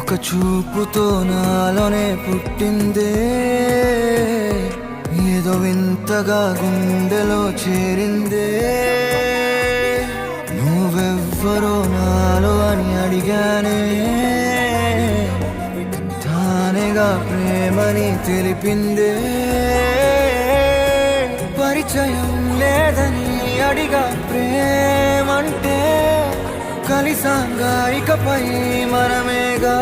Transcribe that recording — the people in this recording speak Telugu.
ఒక చూపుతో నాలోనే పుట్టిందే, ఏదో వింతగా గుండెలో చేరిందే. నువ్వెవ్వరో నాలో అని అడిగానే, తానేగా ప్రేమని తెలిపిందే. పరిచయం లేదని అడిగా ప్రేమంటే, కలిసాంగా ఇకపై మనమేగా.